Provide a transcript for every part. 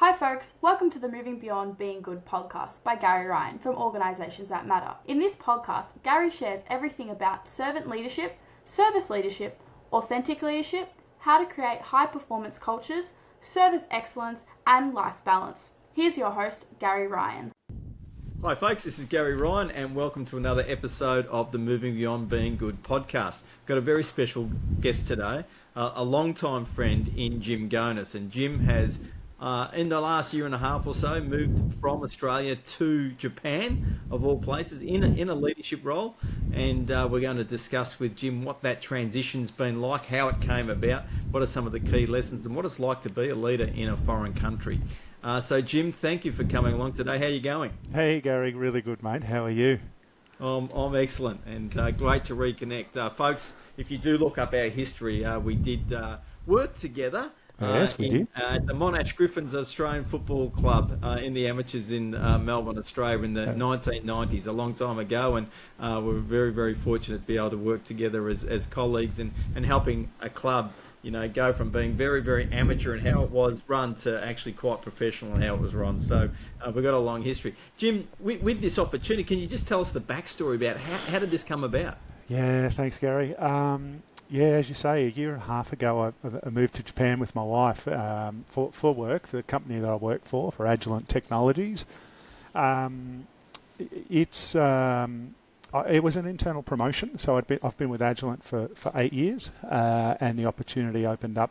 Hi folks, welcome to the Moving Beyond Being Good podcast by Gary Ryan from Organisations That Matter. In this podcast, Gary shares everything about servant leadership, service leadership, authentic leadership, how to create high performance cultures, service excellence and life balance. Here's your host, Gary Ryan. Hi folks, this is Gary Ryan and welcome to another episode of the Moving Beyond Being Good podcast. Got a very special guest today, a long-time friend in Jim Gonis, and Jim has in the last year and a half or so moved from Australia to Japan, of all places, in a leadership role, and we're going to discuss with Jim what that transition's been like, how it came about, what are some of the key lessons and what it's like to be a leader in a foreign country. So Jim, thank you for coming along today. How are you going? Hey Gary, really good mate. How are you? I'm excellent and great to reconnect. Folks, if you do look up our history, we did work together Yes, we did. At the Monash Griffins Australian Football Club in the amateurs in Melbourne, Australia in the 1990s, a long time ago, and we were very, very fortunate to be able to work together as colleagues and helping a club, you know, go from being very, very amateur and how it was run to actually quite professional and how it was run. So we've got a long history. Jim, with this opportunity, can you just tell us the backstory about how did this come about? Yeah, thanks Gary. Yeah, as you say, a year and a half ago I moved to Japan with my wife for work, for the company that I work for Agilent Technologies. It was an internal promotion, so I've been with Agilent for 8 years, and the opportunity opened up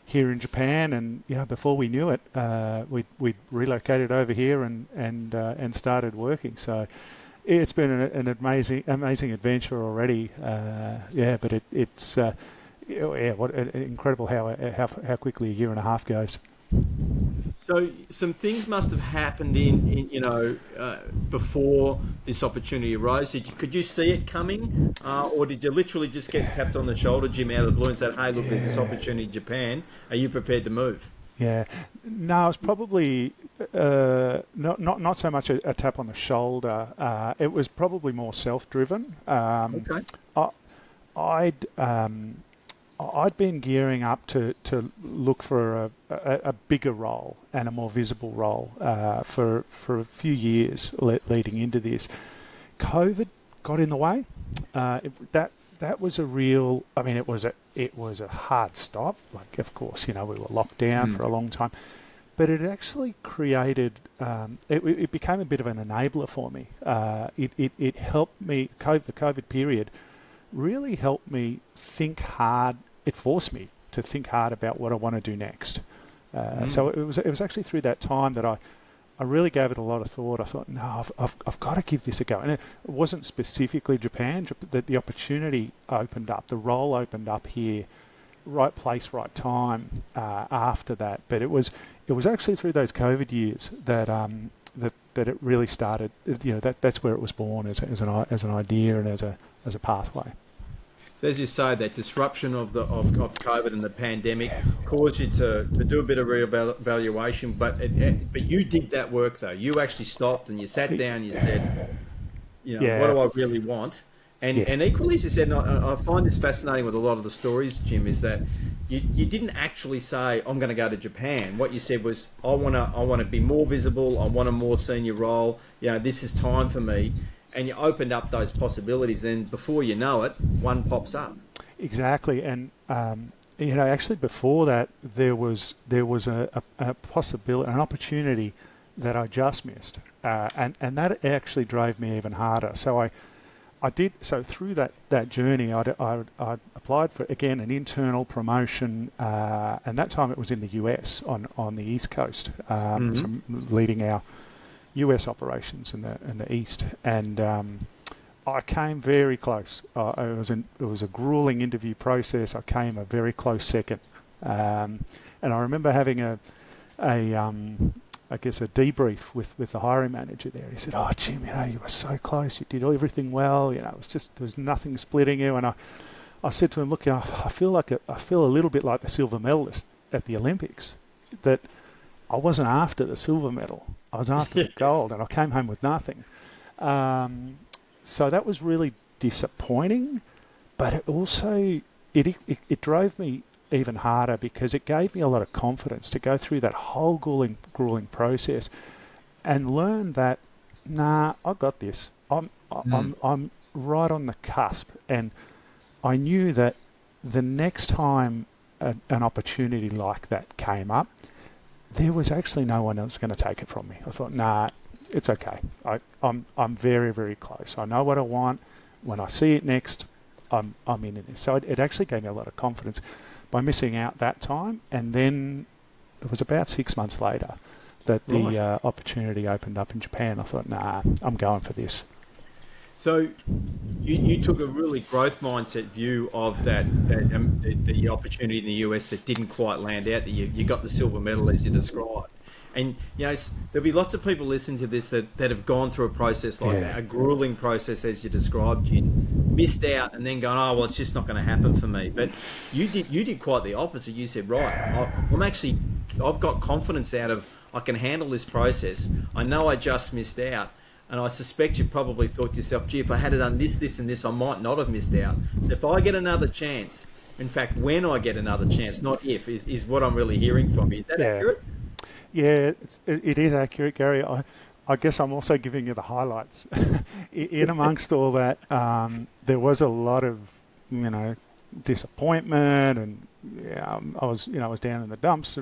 here in Japan, and before we knew it, we relocated over here and started working. So it's been an amazing adventure already. But it's what incredible how quickly a year and a half goes. So some things must have happened before this opportunity arose. Could you see it coming, or did you literally just get tapped on the shoulder, Jim, out of the blue and said, "Hey, look, there's this opportunity in Japan. Are you prepared to move?" Yeah, no, it's probably not so much a tap on the shoulder. It was probably more self-driven. Okay. I'd been gearing up to look for a bigger role and a more visible role for a few years leading into this. COVID got in the way. That was a real. I mean, it was a hard stop. Like, of course, we were locked down for a long time, but it actually created. It became a bit of an enabler for me. It helped me. The COVID period really helped me think hard. It forced me to think hard about what I want to do next. So it was actually through that time that I really gave it a lot of thought. I thought, no, I've got to give this a go. And it wasn't specifically Japan, but the opportunity opened up, the role opened up here, right place, right time after that. But it was actually through those COVID years that it really started. That's where it was born as an idea and as a pathway. So as you say, that disruption of COVID and the pandemic caused you to do a bit of reevaluation, but you did that work though. You actually stopped and you sat down. You said, what do I really want? And equally, as you said, and I find this fascinating with a lot of the stories, Jim, is that you didn't actually say, I'm going to go to Japan. What you said was, I want to be more visible. I want a more senior role. This is time for me. And you opened up those possibilities, and before you know it, one pops up. Exactly, and actually before that, there was a possibility, an opportunity that I just missed, and that actually drove me even harder. So I did so through that journey. I applied for again an internal promotion, and that time it was in the US on the East Coast, so leading our US operations in the East, and I came very close. It was a grueling interview process. I came a very close second, and I remember having a debrief with the hiring manager there. He said, "Oh, Jim, you were so close. You did everything well. It was just there was nothing splitting you." And I said to him, "Look, I feel a little bit like the silver medalist at the Olympics. That I wasn't after the silver medal. I was after the gold, and I came home with nothing." So that was really disappointing, but it also it drove me even harder because it gave me a lot of confidence to go through that whole grueling process and learn that, nah, I got this. I'm right on the cusp, and I knew that the next time an opportunity like that came up, there was actually no one else going to take it from me. I thought, nah, it's okay. I'm very, very close. I know what I want. When I see it next, I'm in this. So it actually gave me a lot of confidence by missing out that time. And then it was about 6 months later that the opportunity opened up in Japan. I thought, nah, I'm going for this. So you took a really growth mindset view of the opportunity in the US that didn't quite land out. That you got the silver medal as you described. And there'll be lots of people listening to this that have gone through a process like that, a grueling process as you described, Jim, missed out, and then going, oh well, it's just not going to happen for me. But you did quite the opposite. You said, right, I've got confidence out of I can handle this process. I know I just missed out. And I suspect you probably thought to yourself, gee, if I had done this, this, and this, I might not have missed out. So if I get another chance, in fact, when I get another chance, not if, is what I'm really hearing from you. Is that accurate? Yeah, it is accurate, Gary. I guess I'm also giving you the highlights. In amongst all that, there was a lot of, disappointment, and I was down in the dumps,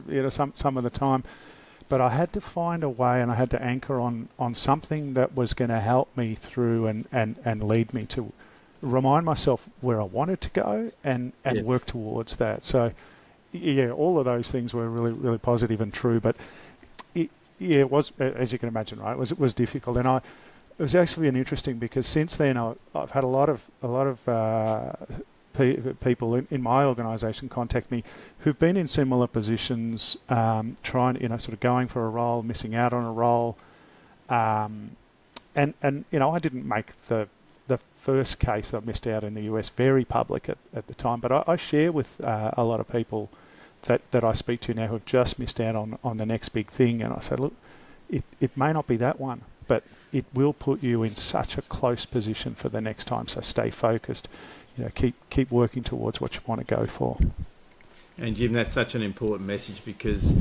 some of the time. But I had to find a way, and I had to anchor on something that was going to help me through and lead me to remind myself where I wanted to go and work towards that. So, all of those things were really, really positive and true. But it was, as you can imagine, right? It was difficult, and it was actually interesting because since then I've had a lot of people in my organisation contact me who've been in similar positions, trying, sort of going for a role, missing out on a role, and I didn't make the first case that I missed out in the US very public at the time, but I share with a lot of people that I speak to now who have just missed out on the next big thing, and I say, look, it may not be that one, but it will put you in such a close position for the next time. So stay focused. Keep working towards what you want to go for. And Jim, that's such an important message because,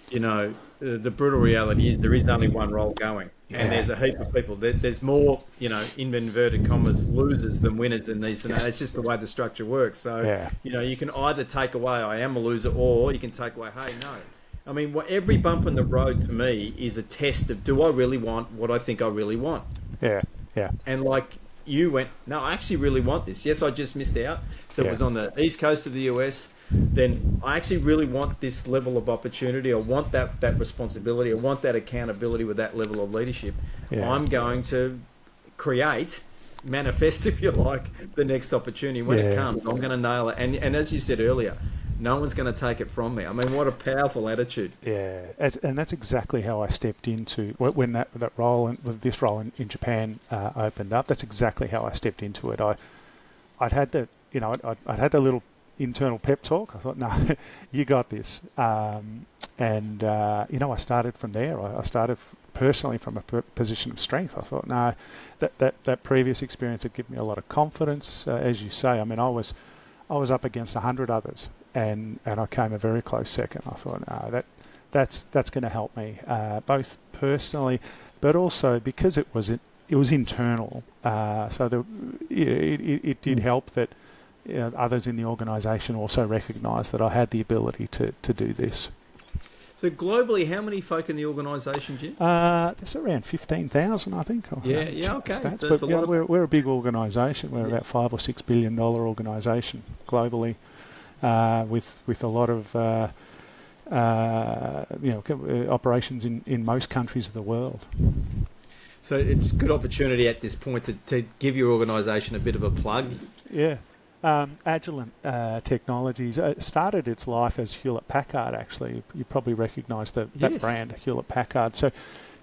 the brutal reality is there is only one role going, and there's a heap of people. There's more, in inverted commas, losers than winners in these. It's just the way the structure works. So, you can either take away, I am a loser, or you can take away, hey, no. I mean, every bump in the road for me is a test of, do I really want what I think I really want? Yeah. And like you went, no, I actually really want this. Yes, I just missed out. So it was on the east coast of the US. Then I actually really want this level of opportunity. I want that responsibility. I want that accountability with that level of leadership. Yeah. I'm going to manifest, if you like, the next opportunity. When it comes, I'm going to nail it. And as you said earlier, no one's going to take it from me. I mean, what a powerful attitude. Yeah, and that's exactly how I stepped into when that role, this role in Japan opened up. That's exactly how I stepped into it. I'd had the little internal pep talk. I thought, no, you got this. I started from there. I started personally from a position of strength. I thought, no, that previous experience had given me a lot of confidence. As you say, I mean, I was up against 100 others. And I came a very close second. I thought, no, that's going to help me both personally, but also because it was internal. So it did help that others in the organisation also recognised that I had the ability to do this. So globally, how many folk in the organisation, Jim? There's around 15,000, I think. Okay. Stats. But we're a big organisation. We're about $5 or $6 billion organisation globally. With a lot of operations in most countries of the world. So it's a good opportunity at this point to give your organisation a bit of a plug. Yeah. Agilent Technologies started its life as Hewlett Packard, actually. You probably recognise that brand, Hewlett Packard. So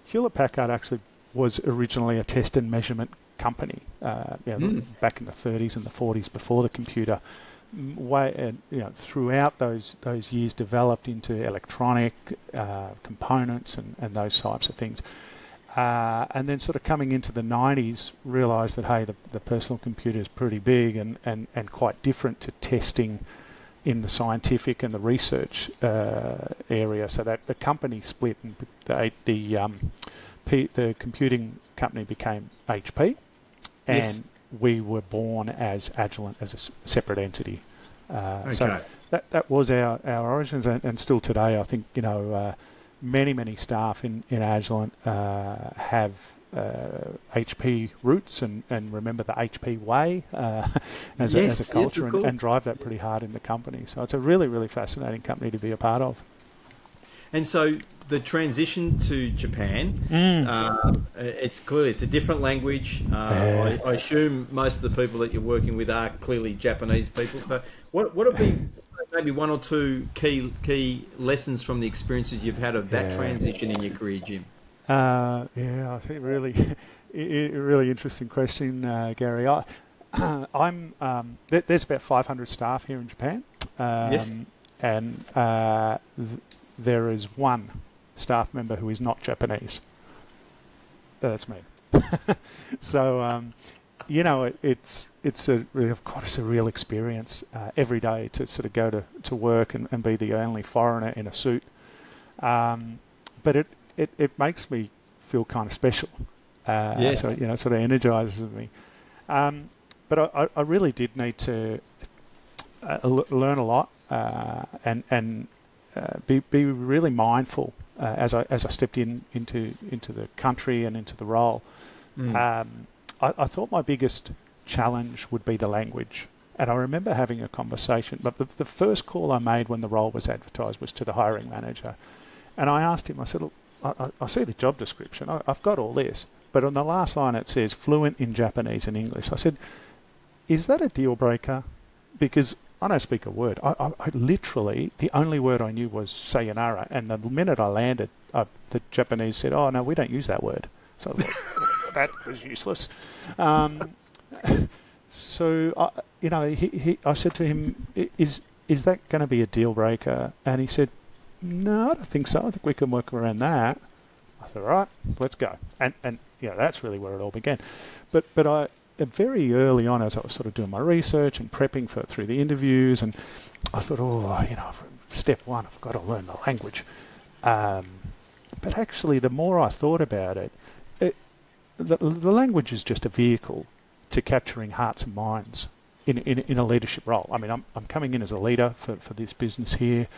Hewlett Packard actually was originally a test and measurement company back in the 30s and the 40s before the computer. Throughout those years developed into electronic components and those types of things. And then sort of coming into the 90s, realised that, hey, the personal computer is pretty big and quite different to testing in the scientific and the research area. So that the company split, and the computing company became HP, and Yes. we were born as Agilent as a separate entity. Okay. So that was our origins, and still today, I think, many staff in Agilent have HP roots and remember the HP way as a culture, and drive that pretty hard in the company. So it's a really, really fascinating company to be a part of. And so the transition to Japan, it's a different language. I assume most of the people that you're working with are clearly Japanese people. But what have been maybe one or two key lessons from the experiences you've had of that transition in your career, Jim? I think really interesting question, Gary. There's about 500 staff here in Japan. Yes. And there is one staff member who is not Japanese. That's me. So, it's a real experience every day to sort of go to work and be the only foreigner in a suit. But it makes me feel kind of special. Yes. So, it sort of energizes me. But I really did need to learn a lot and be really mindful as I stepped into the country and into the role. I thought my biggest challenge would be the language. And I remember having a conversation, but the first call I made when the role was advertised was to the hiring manager. And I asked him, I said, look, I see the job description, I've got all this, but on the last line it says fluent in Japanese and English. I said, is that a deal breaker? Because I don't speak a word. I literally, the only word I knew was sayonara, and the minute I landed, the Japanese said, oh no, we don't use that word. So I was like, that was useless. So, I said to him, is that going to be a deal breaker? And he said, no, I don't think so. I think we can work around that. I said, all right, let's go. And that's really where it all began. But I very early on, as I was sort of doing my research and prepping through the interviews, and I thought, step one, I've got to learn the language. But actually, the more I thought about it, the language is just a vehicle to capturing hearts and minds in a leadership role. I mean, I'm coming in as a leader for this business here.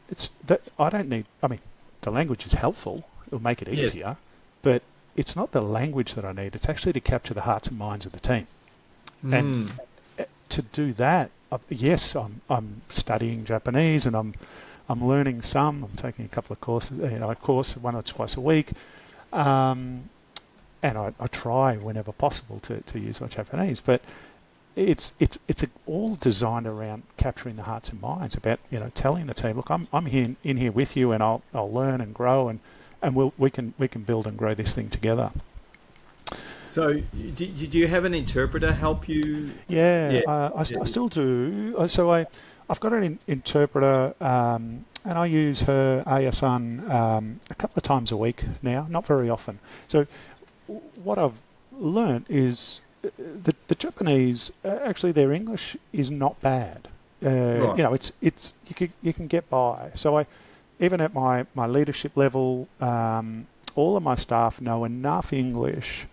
It's that I don't need. I mean, the language is helpful; it'll make it easier. But it's not the language that I need. It's actually to capture the hearts and minds of the team. And to do that, yes, I'm studying Japanese and I'm learning some. I'm taking a couple of courses. A course 1 or twice a week. And I try whenever possible to use my Japanese, but it's all designed around capturing the hearts and minds, about telling the team, look, I'm here in here with you, and I'll learn and grow, and we can build and grow this thing together. So, did you have an interpreter help you? I still do. So I've got an interpreter, and I use her Aya-san a couple of times a week now, not very often. So what I've learnt is the Japanese, actually their English is not bad. Right. It's you can get by. So even at my leadership level, all of my staff know enough English,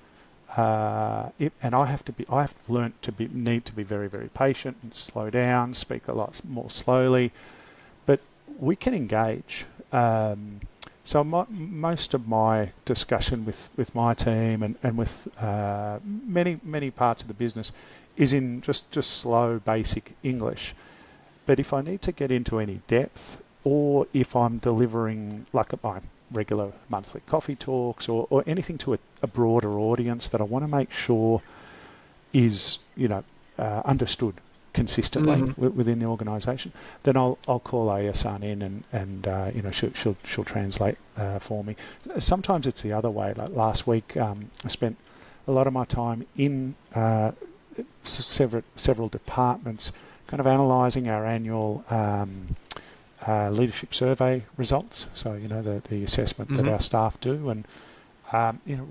and I've learnt need to be very, very patient and slow down, speak a lot more slowly, but we can engage. So most of my discussion with my team and with many parts of the business is in just slow, basic English. But if I need to get into any depth, or if I'm delivering like my regular monthly coffee talks or anything to a broader audience that I want to make sure is understood consistently within the organisation, then I'll call Aya-san in and she'll translate for me. Sometimes it's the other way. Like last week, I spent a lot of my time in several departments, kind of analysing our annual leadership survey results. So the assessment that our staff do, and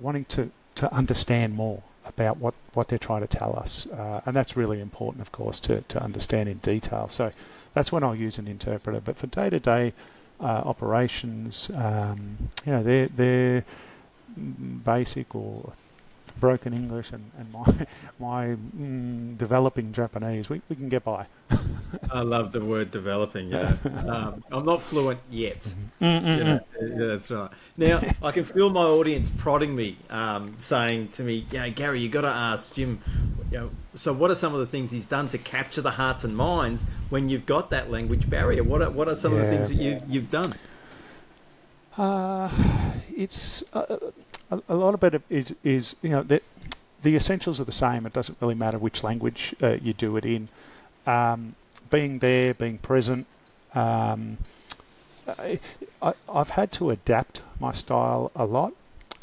wanting to understand more about what they're trying to tell us. And that's really important, of course, to understand in detail. So that's when I'll use an interpreter. But for day-to-day operations, they're basic or broken English and my developing Japanese, we can get by. I love the word developing. I'm not fluent yet. Yeah, that's right. Now I can feel my audience prodding me, saying to me, Gary, you got to ask Jim. So what are some of the things he's done to capture the hearts and minds when you've got that language barrier? What are some of the things that you've done? It's a lot of it is the essentials are the same. It doesn't really matter which language you do it in. Being there, being present. I've had to adapt my style a lot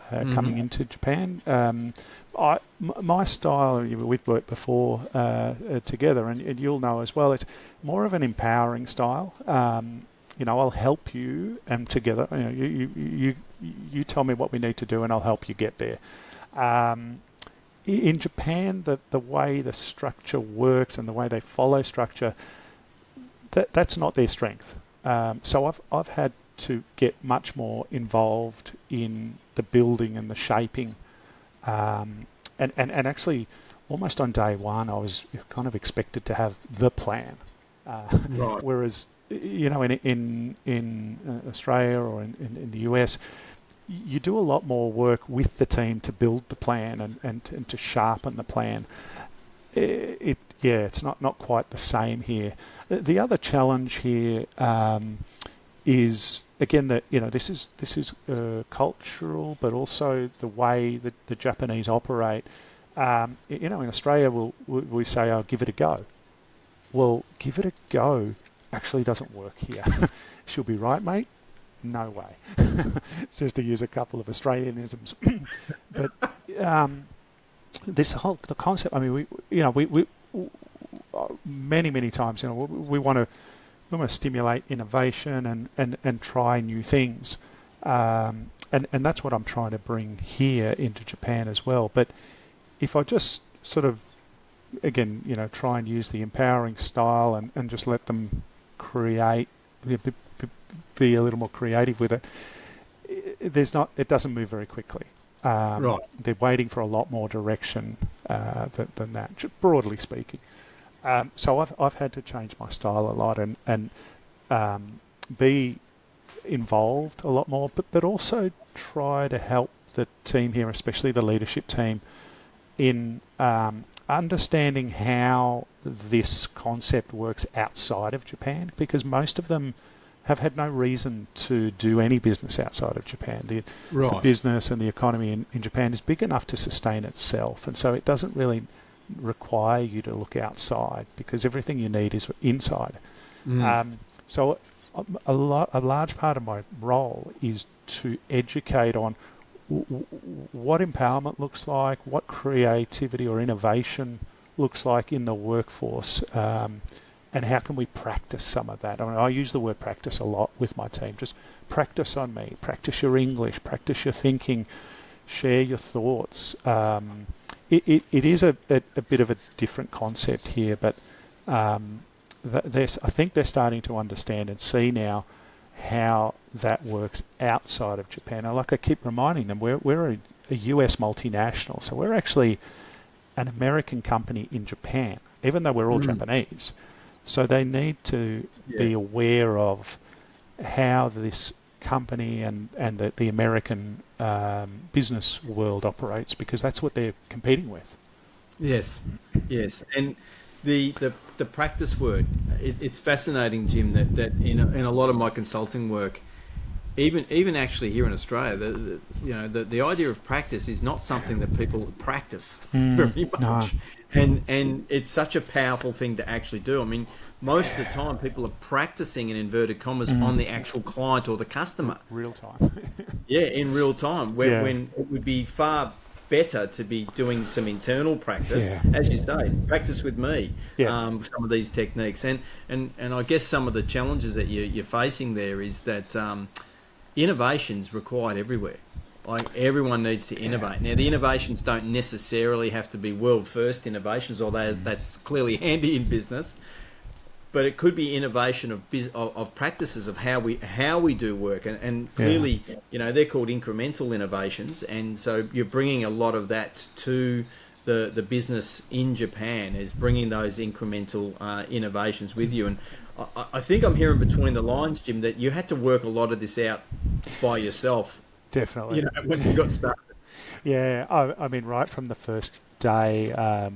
coming into Japan. My style, we've worked before together, and you'll know as well, it's more of an empowering style. I'll help you, and together, you tell me what we need to do, and I'll help you get there. In Japan, the way the structure works and the way they follow structure, that's not their strength. So I've had to get much more involved in the building and the shaping, and actually, almost on day one, I was kind of expected to have the plan, Right. whereas in Australia or in the US, you do a lot more work with the team to build the plan and to sharpen the plan. It's not quite the same here. The other challenge here is again that this is cultural, but also the way that the Japanese operate. In Australia, we say, "Oh, give it a go." Well, give it a go actually doesn't work here. She'll be right, mate. No way. Just to use a couple of Australianisms. But the concept. I mean, we many times, we want to stimulate innovation and try new things, and that's what I'm trying to bring here into Japan as well. But if I just sort of again, try and use the empowering style and just let them create. Be a little more creative with it. It doesn't move very quickly. Right. They're waiting for a lot more direction than that, broadly speaking. So I've had to change my style a lot and be involved a lot more, but also try to help the team here, especially the leadership team, in understanding how this concept works outside of Japan, because most of them have had no reason to do any business outside of Japan. The business and the economy in Japan is big enough to sustain itself, and so it doesn't really require you to look outside because everything you need is inside. So a large part of my role is to educate on what empowerment looks like, what creativity or innovation looks like in the workforce, and how can we practice some of that. I mean, I use the word practice a lot with my team. Just practice on me, practice your English, practice your thinking, share your thoughts. It is a bit of a different concept here, but I think they're starting to understand and see now how that works outside of Japan. And like I keep reminding them, we're a US multinational, so we're actually an American company in Japan, even though we're all Japanese. So they need to be aware of how this company and the American business world operates, because that's what they're competing with. Yes. And the practice word, it's fascinating, Jim, that in a lot of my consulting work, even actually here in Australia, the idea of practice is not something that people practice very much. No. And it's such a powerful thing to actually do. I mean, most of the time people are practicing, in inverted commas, on the actual client or the customer. Real time. In real time, when it would be far better to be doing some internal practice, as you say, practice with me, some of these techniques. And I guess some of the challenges that you're facing there is that innovation's required everywhere. like everyone needs to innovate. Now, the innovations don't necessarily have to be world first innovations, although that's clearly handy in business. But it could be innovation of practices of how we do work, and clearly, they're called incremental innovations, and so you're bringing a lot of that to the business in Japan, is bringing those incremental innovations with you. And I think I'm hearing between the lines, Jim, that you had to work a lot of this out by yourself. Definitely. When you got started. Yeah, I mean, right from the first day, I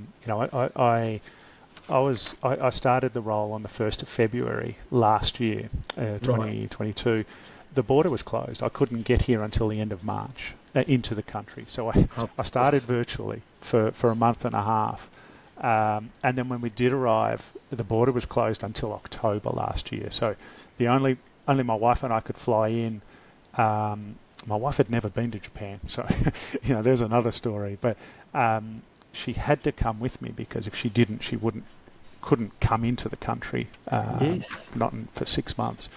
started the role on the 1st of February last year, 2022. Right. The border was closed. I couldn't get here until the end of March into the country. So I started virtually for a month and a half. And then when we did arrive, the border was closed until October last year. So only my wife and I could fly in. My wife had never been to Japan, so there's another story. But she had to come with me, because if she didn't, she couldn't come into the country. Not for 6 months.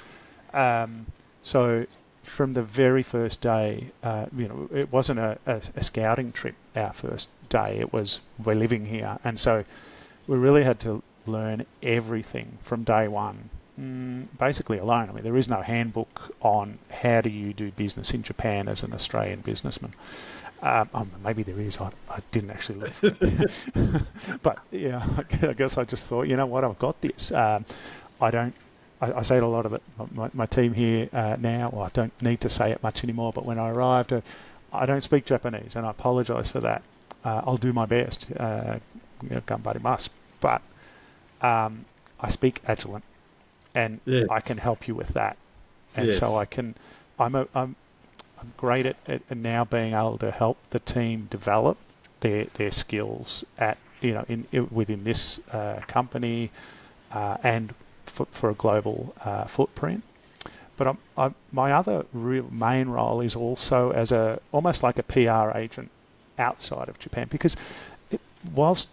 So from the very first day, it wasn't a scouting trip. Our first day, it was, we're living here, and so we really had to learn everything from day one. Basically alone. I mean, there is no handbook on how do you do business in Japan as an Australian businessman. Maybe there is. I didn't actually look for it. But yeah, I guess I just thought, you know what, I've got this. I say to a lot of my team here now, well, I don't need to say it much anymore, but when I arrived, I don't speak Japanese, and I apologise for that. I'll do my best. Ganbarimasu. But I speak Agilent, and I can help you with that. And so I'm great at now being able to help the team develop their skills within this company and for a global footprint. But my other real main role is also as almost like a PR agent outside of Japan, because whilst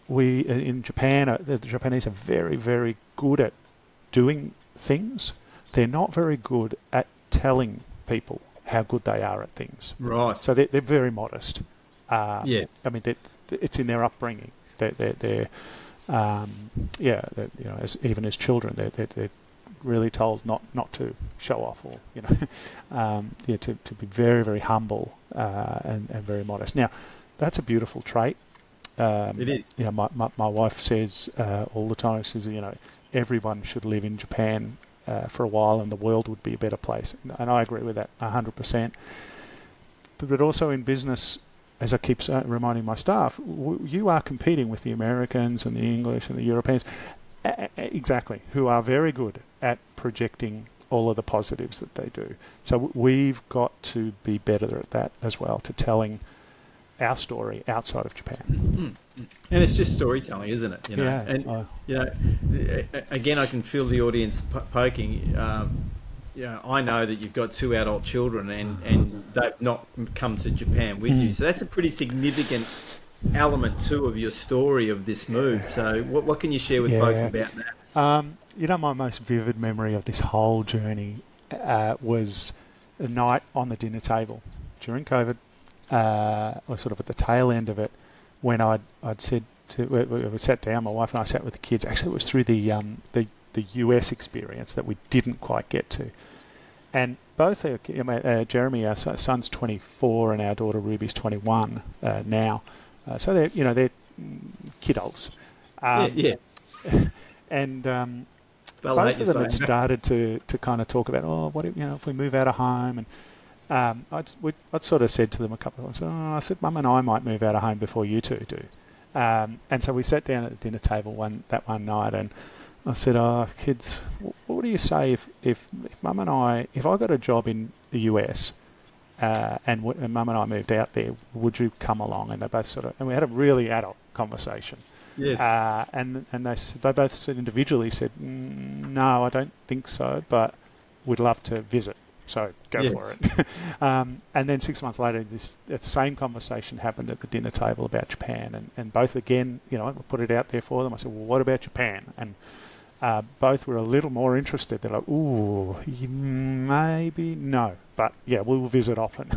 we in Japan, the Japanese are very, very good at doing things, they're not very good at telling people how good they are at things. Right. So they're very modest. Yes. I mean, it's in their upbringing. They're even as children, they're really told not to show off, or to be very, very humble and very modest. Now, that's a beautiful trait. It is. My wife says all the time, says, everyone should live in Japan for a while, and the world would be a better place. And I agree with that 100%. But also in business, as I keep reminding my staff, you are competing with the Americans and the English and the Europeans, exactly, who are very good at projecting all of the positives that they do. So we've got to be better at that as well, to telling our story outside of Japan. And it's just storytelling, isn't it? Yeah. And again, I can feel the audience poking. I know that you've got 2 adult children, and they've not come to Japan with you, so that's a pretty significant element too of your story of this move. So what can you share with folks about that? My most vivid memory of this whole journey was a night on the dinner table during COVID, or sort of at the tail end of it, when I'd said we sat down, my wife and I sat with the kids. Actually, it was through the US experience that we didn't quite get to. And both Jeremy, our son's 24, and our daughter Ruby's 21 now. So they're kiddos. And both of them had started to kind of talk about, what if we move out of home, and I'd sort of said to them a couple of times, I said, Mum and I might move out of home before you two do. And so we sat down at the dinner table one night, and I said, kids, what do you say if Mum and if I got a job in the US and Mum and I moved out there, would you come along? And they both and we had a really adult conversation. Yes. And they both said individually said, no, I don't think so, but we'd love to visit. So go for it. And then 6 months later, that same conversation happened at the dinner table about Japan. And both again, I put it out there for them. I said, well, what about Japan? And both were a little more interested. They're like, ooh, maybe no, but yeah, we will visit often.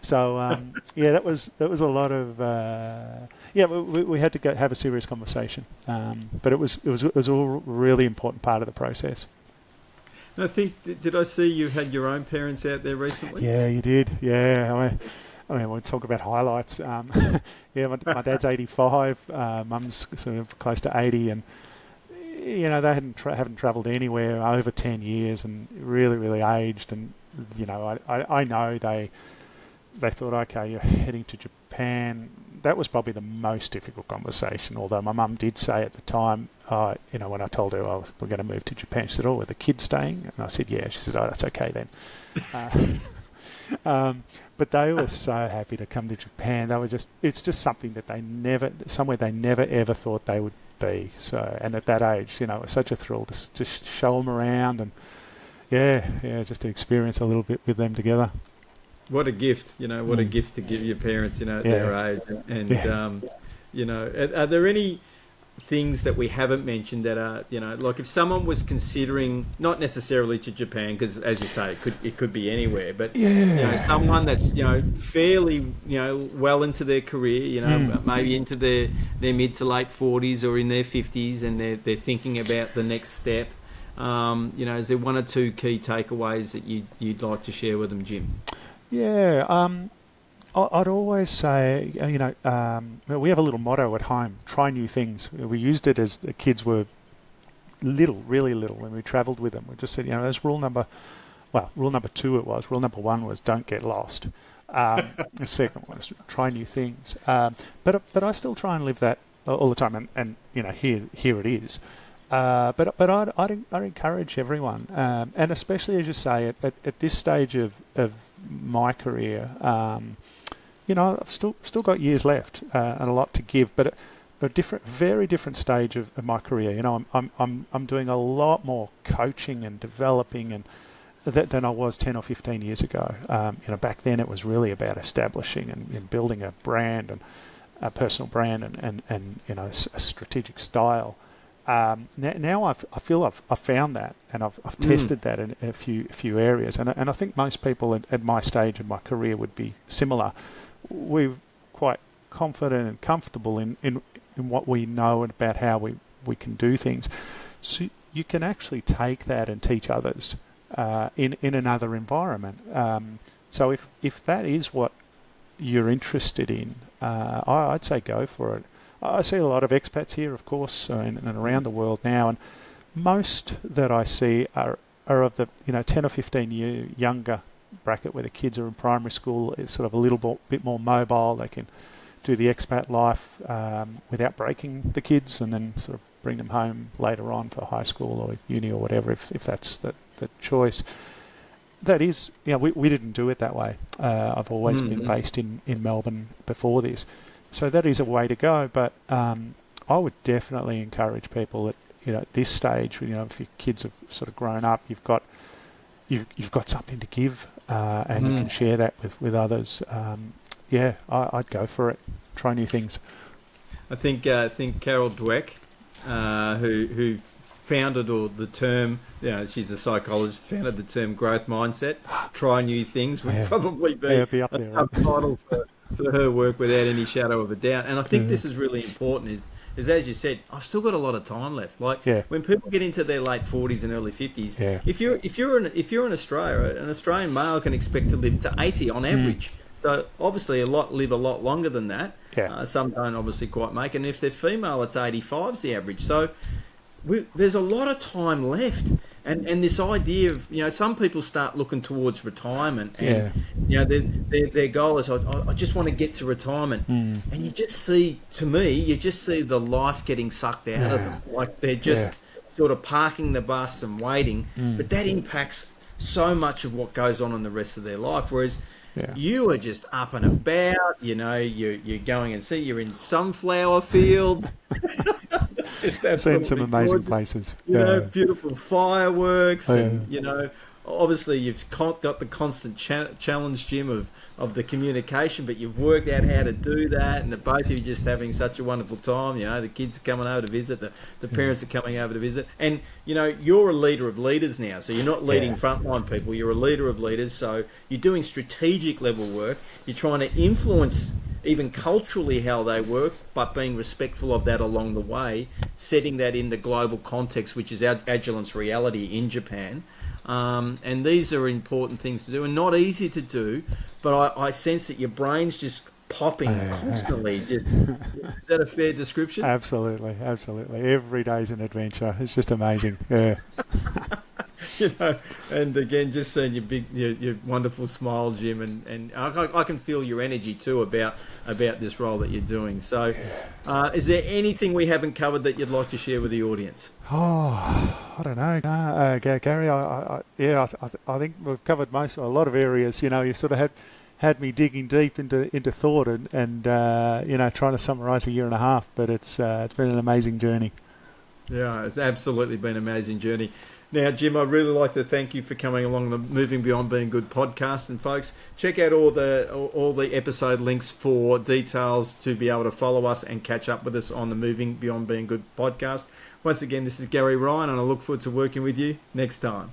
So yeah, that was a lot of we had to go have a serious conversation, but it was all a really important part of the process. I think, did I see you had your own parents out there recently? Yeah, you did. Yeah, I mean, we'll talk about highlights. Yeah, my dad's 85, mum's sort of close to 80, and you know, they haven't travelled anywhere over 10 years and really aged. And you know, I know they thought, okay, you're heading to Japan. That was probably the most difficult conversation, although my mum did say at the time, you know, when I told her we're going to move to Japan, she said, oh, are the kids staying? And I said, yeah. She said, oh, that's okay then. But they were so happy to come to Japan. It's just something that somewhere they never ever thought they would be. So, and at that age, you know, it was such a thrill to just show them around and just to experience a little bit with them together. What a gift, you know, a gift to give your parents, you know, at their age. And you know, are there any things that we haven't mentioned that are, you know, like if someone was considering, not necessarily to Japan, because as you say, it could be anywhere, but you know, someone that's, you know, fairly, you know, well into their career, you know, maybe into their mid to late 40s or in their 50s, and they're thinking about the next step. You know, is there one or two key takeaways that you'd like to share with them, Jim? Yeah, I'd always say, you know, we have a little motto at home: try new things. We used it as the kids were really little when we travelled with them. We just said, you know, there's rule number 2 it was. Rule number 1 was don't get lost. The second one is try new things. But I still try and live that all the time, and you know, here it is. But I'd encourage everyone, and especially as you say, at this stage of my career, you know, I've still got years left and a lot to give, but a very different stage of my career. You know, I'm doing a lot more coaching and developing and than I was 10 or 15 years ago. You know, back then it was really about establishing and building a brand and a personal brand and you know, a strategic style. Now I feel I've found that, and I've tested that in a few areas, and I think most people at my stage of my career would be similar. We're quite confident and comfortable in what we know and about how we can do things. So you can actually take that and teach others in another environment. So if that is what you're interested in, I'd say go for it. I see a lot of expats here, of course, and around the world now, and most that I see are of the 10 or 15 year younger bracket, where the kids are in primary school. It's sort of a little bit more mobile. They can do the expat life without breaking the kids, and then sort of bring them home later on for high school or uni or whatever, if that's the choice. That is, you know, we didn't do it that way. I've always been based in Melbourne before this. So that is a way to go, but I would definitely encourage people at, you know, at this stage, you know, if your kids have sort of grown up, you've got something to give, and you can share that with others. I'd go for it. Try new things. I think Carol Dweck, who founded the term, you know, she's a psychologist, founded the term growth mindset. Try new things would probably be up there, subtitle for her work without any shadow of a doubt. And I think this is really important, is as you said, I've still got a lot of time left. Like when people get into their late 40s and early 50s, if you're in Australia, an Australian male can expect to live to 80 on average. So obviously live a lot longer than that. Some don't obviously quite make it. And if they're female, it's 85 is the average. So there's a lot of time left. And this idea of, you know, some people start looking towards retirement, and you know, their goal is, I just want to get to retirement, and you just see the life getting sucked out of them, like they're just sort of parking the bus and waiting, but that impacts so much of what goes on in the rest of their life. Whereas you are just up and about, you know, you're going and you're in sunflower field. Just seen some amazing places. You know, beautiful fireworks and, you know, obviously you've got the constant challenge, Jim, of the communication, but you've worked out how to do that, and the both of you just having such a wonderful time. You know, the kids are coming over to visit, the parents are coming over to visit, and you know, you're a leader of leaders now, so you're not leading frontline people, you're a leader of leaders, so you're doing strategic level work, you're trying to influence even culturally how they work, but being respectful of that along the way, setting that in the global context, which is Agilent's reality in Japan. And these are important things to do and not easy to do, but I sense that your brain's just popping constantly. Is that a fair description? Absolutely. Every day's an adventure. It's just amazing. Yeah. You know, and again, just seeing your wonderful smile, Jim, and I can feel your energy too about this role that you're doing. So, is there anything we haven't covered that you'd like to share with the audience? Oh, I don't know. Gary, I think we've covered a lot of areas. You know, you sort of had me digging deep into thought and you know, trying to summarise a year and a half. But it's been an amazing journey. Yeah, it's absolutely been an amazing journey. Now, Jim, I'd really like to thank you for coming along the Moving Beyond Being Good podcast. And folks, check out all the episode links for details to be able to follow us and catch up with us on the Moving Beyond Being Good podcast. Once again, this is Gary Ryan, and I look forward to working with you next time.